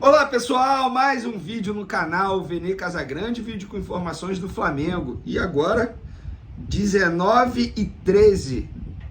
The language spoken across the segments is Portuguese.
Olá pessoal, mais um vídeo no canal Vene Casagrande, vídeo com informações do Flamengo. E agora, 19h13,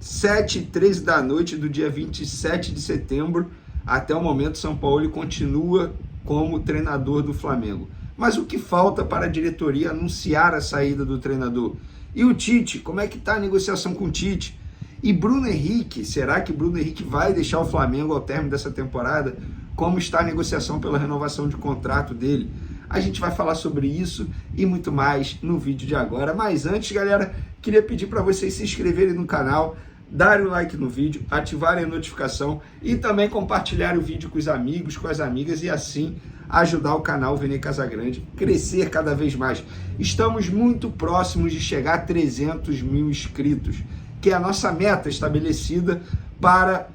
7h13 da noite do dia 27 de setembro, até o momento São Paulo continua como treinador do Flamengo. Mas o que falta para a diretoria anunciar a saída do treinador? E o Tite, como é que está a negociação com o Tite? E Bruno Henrique, será que Bruno Henrique vai deixar o Flamengo ao término dessa temporada? Como está a negociação pela renovação de contrato dele? A gente vai falar sobre isso e muito mais no vídeo de agora. Mas antes, galera, queria pedir para vocês se inscreverem no canal, darem o like no vídeo, ativarem a notificação e também compartilharem o vídeo com os amigos, com as amigas e assim ajudar o canal Vene Casagrande a crescer cada vez mais. Estamos muito próximos de chegar a 300 mil inscritos, que é a nossa meta estabelecida para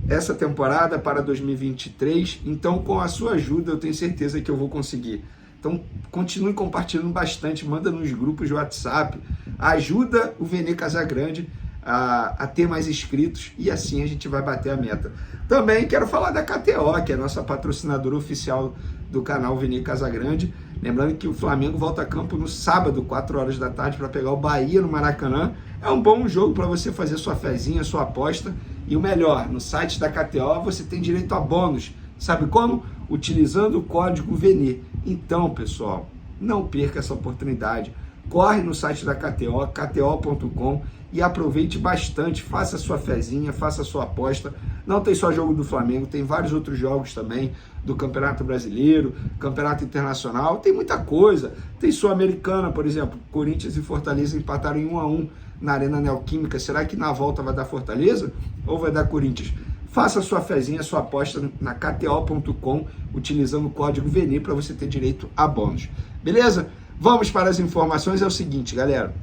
essa temporada, para 2023. Então, com a sua ajuda, eu tenho certeza que eu vou conseguir. Então, continue compartilhando bastante, manda nos grupos de WhatsApp, ajuda o Vene Casagrande a ter mais inscritos e assim a gente vai bater a meta. Também quero falar da KTO, que é a nossa patrocinadora oficial do canal Vene Casagrande. Lembrando que o Flamengo volta a campo no sábado, 4 horas da tarde, para pegar o Bahia no Maracanã. É um bom jogo para você fazer sua fezinha, sua aposta. E o melhor, no site da KTO você tem direito a bônus. Sabe como? Utilizando o código VENE. Então, pessoal, não perca essa oportunidade. Corre no site da KTO, kto.com, e aproveite bastante, faça sua fezinha, faça sua aposta. Não tem só jogo do Flamengo, tem vários outros jogos também, do Campeonato Brasileiro, Campeonato Internacional, tem muita coisa. Tem Sul-Americana, por exemplo, Corinthians e Fortaleza empataram em 1-1 na Arena Neoquímica. Será que na volta vai dar Fortaleza ou vai dar Corinthians? Faça sua fezinha, sua aposta na kto.com, utilizando o código VENE para você ter direito a bônus. Beleza? Vamos para as informações. É o seguinte, galera.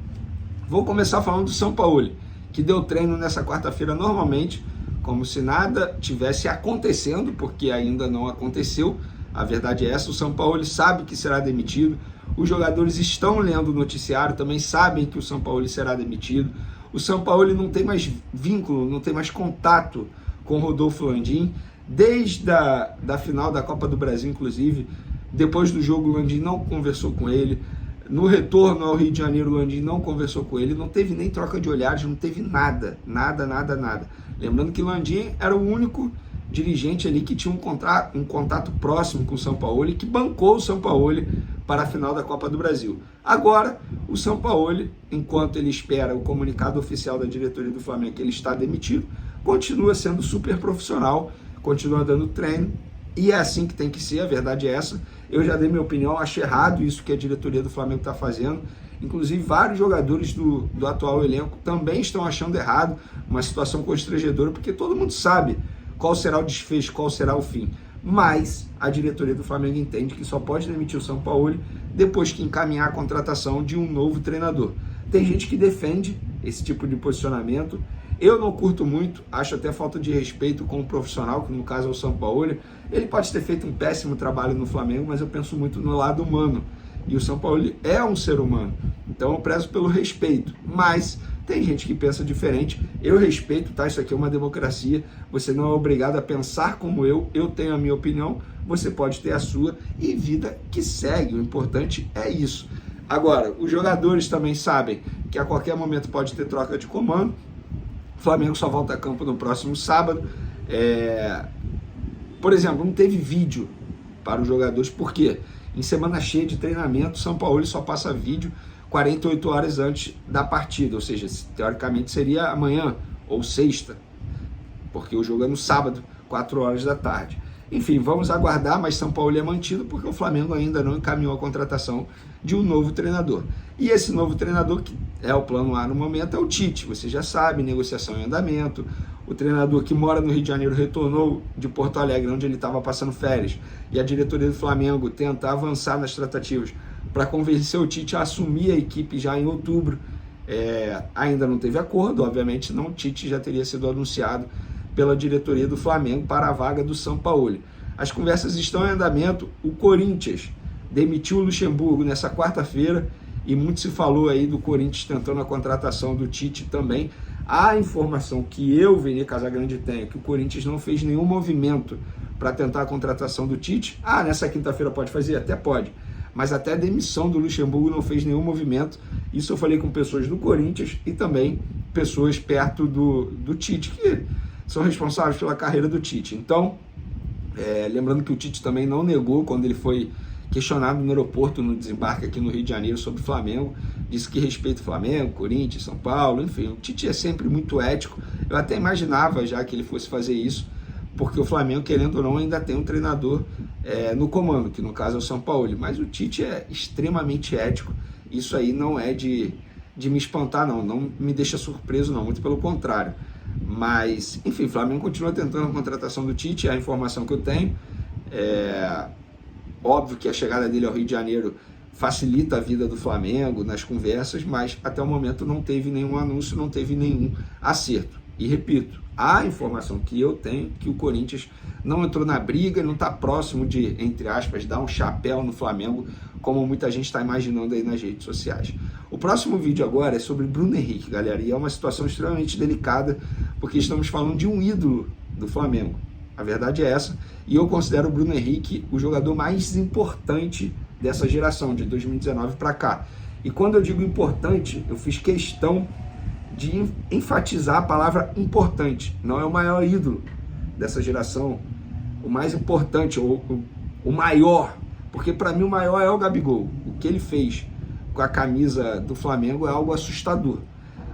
Vou começar falando do São Paulo, que deu treino nessa quarta-feira normalmente, como se nada tivesse acontecendo, porque ainda não aconteceu. A verdade é essa, o São Paulo sabe que será demitido, os jogadores estão lendo o noticiário, também sabem que o São Paulo será demitido. O São Paulo não tem mais vínculo, não tem mais contato com o Rodolfo Landim, desde a final da Copa do Brasil, inclusive. Depois do jogo, o Landim não conversou com ele. No retorno ao Rio de Janeiro, o Landim não conversou com ele. Não teve nem troca de olhares, não teve nada. Lembrando que o Landim era o único dirigente ali que tinha um contato próximo com o São Paulo e que bancou o São Paulo para a final da Copa do Brasil. Agora, o São Paulo, enquanto ele espera o comunicado oficial da diretoria do Flamengo que ele está demitido, continua sendo super profissional, continua dando treino, e é assim que tem que ser, a verdade é essa. Eu já dei minha opinião, acho errado isso que a diretoria do Flamengo está fazendo. Inclusive, vários jogadores do atual elenco também estão achando errado, uma situação constrangedora, porque todo mundo sabe qual será o desfecho, qual será o fim. Mas a diretoria do Flamengo entende que só pode demitir o São Paulo depois que encaminhar a contratação de um novo treinador. Tem gente que defende esse tipo de posicionamento. Eu não curto muito, acho até falta de respeito com o profissional, que no caso é o São Paulo. Ele pode ter feito um péssimo trabalho no Flamengo, mas eu penso muito no lado humano. E o São Paulo é um ser humano, então eu prezo pelo respeito. Mas tem gente que pensa diferente, eu respeito, tá? Isso aqui é uma democracia, você não é obrigado a pensar como eu tenho a minha opinião, você pode ter a sua e vida que segue, o importante é isso. Agora, os jogadores também sabem que a qualquer momento pode ter troca de comando. O Flamengo só volta a campo no próximo sábado. Por exemplo, não teve vídeo para os jogadores, por quê? Em semana cheia de treinamento, São Paulo só passa vídeo 48 horas antes da partida, ou seja, teoricamente seria amanhã ou sexta, porque o jogo é no sábado, 4 horas da tarde. Enfim, vamos aguardar, mas São Paulo é mantido porque o Flamengo ainda não encaminhou a contratação de um novo treinador. E esse novo treinador, que é o plano A no momento, é o Tite. Você já sabe, negociação em andamento. O treinador que mora no Rio de Janeiro retornou de Porto Alegre, onde ele estava passando férias. E a diretoria do Flamengo tenta avançar nas tratativas para convencer o Tite a assumir a equipe já em outubro. Ainda não teve acordo, obviamente não. O Tite já teria sido anunciado pela diretoria do Flamengo para a vaga do São Paulo. As conversas estão em andamento. O Corinthians demitiu o Luxemburgo nessa quarta-feira e muito se falou aí do Corinthians tentando a contratação do Tite também. A informação que eu, Vene Casagrande, tenho é que o Corinthians não fez nenhum movimento para tentar a contratação do Tite. Nessa quinta-feira pode fazer? Até pode. Mas até a demissão do Luxemburgo não fez nenhum movimento. Isso eu falei com pessoas do Corinthians e também pessoas perto do Tite, que são responsáveis pela carreira do Tite. Então, lembrando que o Tite também não negou quando ele foi questionado no aeroporto, no desembarque aqui no Rio de Janeiro sobre o Flamengo, disse que respeita o Flamengo, Corinthians, São Paulo, enfim, o Tite é sempre muito ético. Eu até imaginava já que ele fosse fazer isso, porque o Flamengo, querendo ou não, ainda tem um treinador no comando, que no caso é o São Paulo, mas o Tite é extremamente ético. Isso aí não é de me espantar, não me deixa surpreso, não, muito pelo contrário. Mas, enfim, o Flamengo continua tentando a contratação do Tite, é a informação que eu tenho. Óbvio que a chegada dele ao Rio de Janeiro facilita a vida do Flamengo nas conversas, mas até o momento não teve nenhum anúncio, não teve nenhum acerto. E repito, a informação que eu tenho que o Corinthians não entrou na briga, não está próximo de, entre aspas, dar um chapéu no Flamengo, como muita gente está imaginando aí nas redes sociais. O próximo vídeo agora é sobre Bruno Henrique, galera, e é uma situação extremamente delicada, porque estamos falando de um ídolo do Flamengo. A verdade é essa, e eu considero o Bruno Henrique o jogador mais importante dessa geração, de 2019 para cá. E quando eu digo importante, eu fiz questão de enfatizar a palavra importante. Não é o maior ídolo dessa geração, o mais importante, ou o maior, porque para mim o maior é o Gabigol. O que ele fez com a camisa do Flamengo é algo assustador.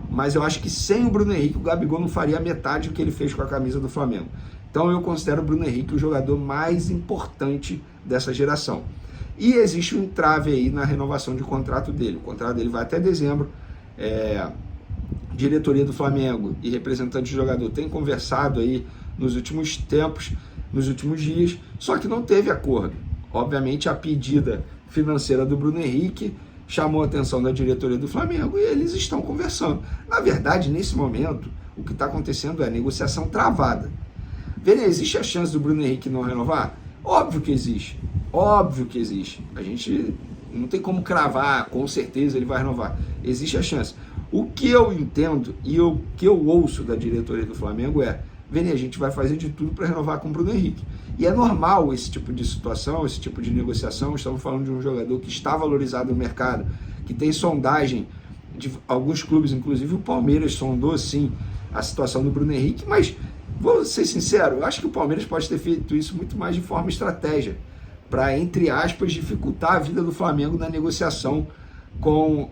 Mas eu acho que sem o Bruno Henrique, o Gabigol não faria metade do que ele fez com a camisa do Flamengo. Então eu considero o Bruno Henrique o jogador mais importante dessa geração. E existe um entrave aí na renovação de contrato dele. O contrato dele vai até dezembro. Diretoria do Flamengo e representante do jogador tem conversado aí nos últimos tempos, nos últimos dias, só que não teve acordo. Obviamente a pedida financeira do Bruno Henrique chamou a atenção da diretoria do Flamengo e eles estão conversando. Na verdade, nesse momento, o que está acontecendo é negociação travada. Vênia, existe a chance do Bruno Henrique não renovar? Óbvio que existe. Óbvio que existe. A gente não tem como cravar, com certeza ele vai renovar. Existe a chance. O que eu entendo e o que eu ouço da diretoria do Flamengo é: Vênia, a gente vai fazer de tudo para renovar com o Bruno Henrique. E é normal esse tipo de situação, esse tipo de negociação. Estamos falando de um jogador que está valorizado no mercado, que tem sondagem de alguns clubes, inclusive o Palmeiras sondou sim a situação do Bruno Henrique, mas vou ser sincero, eu acho que o Palmeiras pode ter feito isso muito mais de forma estratégia, para, entre aspas, dificultar a vida do Flamengo na negociação com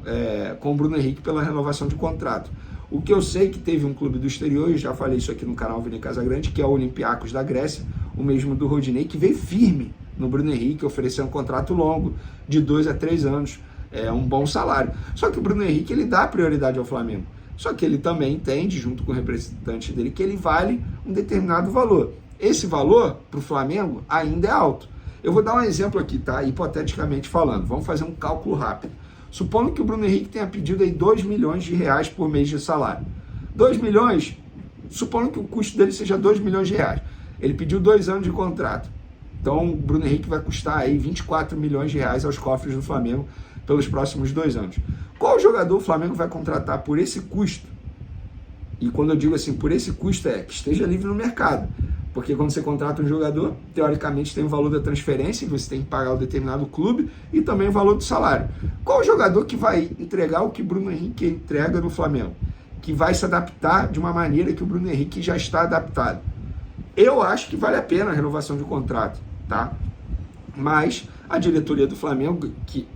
o Bruno Henrique pela renovação de contrato. O que eu sei que teve um clube do exterior, eu já falei isso aqui no canal Vini Casagrande, que é o Olympiacos da Grécia, o mesmo do Rodinei, que veio firme no Bruno Henrique, oferecendo um contrato longo, de 2 a 3 anos, um bom salário. Só que o Bruno Henrique, ele dá prioridade ao Flamengo. Só que ele também entende, junto com o representante dele, que ele vale um determinado valor. Esse valor, para o Flamengo, ainda é alto. Eu vou dar um exemplo aqui, tá? Hipoteticamente falando. Vamos fazer um cálculo rápido. Supondo que o Bruno Henrique tenha pedido aí 2 milhões de reais por mês de salário. 2 milhões, supondo que o custo dele seja 2 milhões de reais. Ele pediu 2 anos de contrato. Então, o Bruno Henrique vai custar aí 24 milhões de reais aos cofres do Flamengo pelos próximos 2 anos. Qual jogador o Flamengo vai contratar por esse custo? E quando eu digo assim, por esse custo que esteja livre no mercado. Porque quando você contrata um jogador, teoricamente tem o valor da transferência, e você tem que pagar o determinado clube, e também o valor do salário. Qual jogador que vai entregar o que Bruno Henrique entrega no Flamengo? Que vai se adaptar de uma maneira que o Bruno Henrique já está adaptado? Eu acho que vale a pena a renovação de contrato, tá? Mas a diretoria do Flamengo, que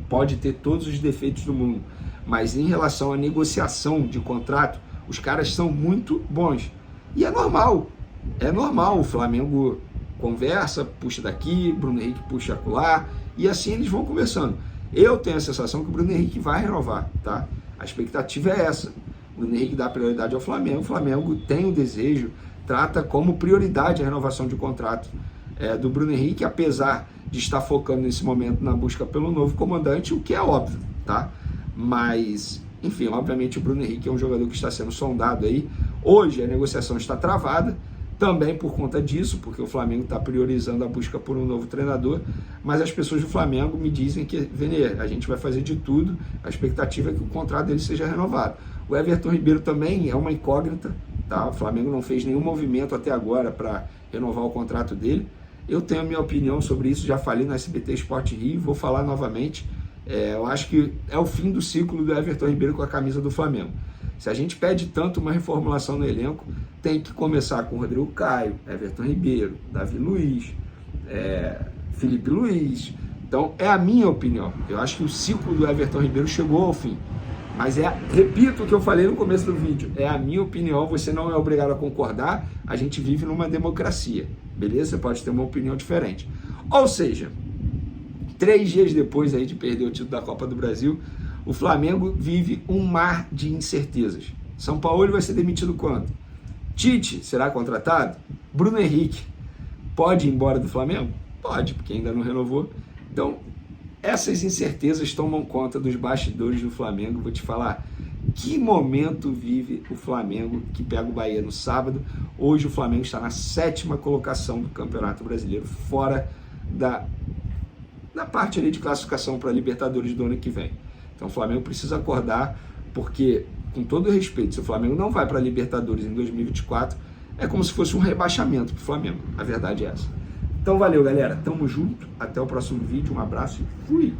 pode ter todos os defeitos do mundo, mas em relação à negociação de contrato, os caras são muito bons. E é normal, o Flamengo conversa, puxa daqui, Bruno Henrique puxa acolá, e assim eles vão conversando. Eu tenho a sensação que o Bruno Henrique vai renovar, tá? A expectativa é essa. O Bruno Henrique dá prioridade ao Flamengo, o Flamengo tem o desejo, trata como prioridade a renovação de contrato do Bruno Henrique, apesar de estar focando nesse momento na busca pelo novo comandante, o que é óbvio, tá? Mas, enfim, obviamente o Bruno Henrique é um jogador que está sendo sondado aí. Hoje a negociação está travada, também por conta disso, porque o Flamengo está priorizando a busca por um novo treinador, mas as pessoas do Flamengo me dizem que, Vene, a gente vai fazer de tudo, a expectativa é que o contrato dele seja renovado. O Everton Ribeiro também é uma incógnita, tá? O Flamengo não fez nenhum movimento até agora para renovar o contrato dele. Eu tenho a minha opinião sobre isso, já falei no SBT Sport Rio, vou falar novamente. Eu acho que é o fim do ciclo do Everton Ribeiro com a camisa do Flamengo. Se a gente pede tanto uma reformulação no elenco, tem que começar com Rodrigo Caio, Everton Ribeiro, Davi Luiz, Felipe Luiz. Então, é a minha opinião. Eu acho que o ciclo do Everton Ribeiro chegou ao fim. Mas repito o que eu falei no começo do vídeo, é a minha opinião, você não é obrigado a concordar, a gente vive numa democracia, beleza? Você pode ter uma opinião diferente. Ou seja, 3 dias depois aí de perder o título da Copa do Brasil, o Flamengo vive um mar de incertezas. São Paulo vai ser demitido quando? Tite será contratado? Bruno Henrique pode ir embora do Flamengo? Pode, porque ainda não renovou. Então, essas incertezas tomam conta dos bastidores do Flamengo. Vou te falar, que momento vive o Flamengo, que pega o Bahia no sábado. Hoje o Flamengo está na 7ª colocação do Campeonato Brasileiro, fora da parte ali de classificação para a Libertadores do ano que vem. Então o Flamengo precisa acordar, porque, com todo respeito, se o Flamengo não vai para a Libertadores em 2024, é como se fosse um rebaixamento para o Flamengo. A verdade é essa. Então valeu, galera. Tamo junto. Até o próximo vídeo. Um abraço e fui!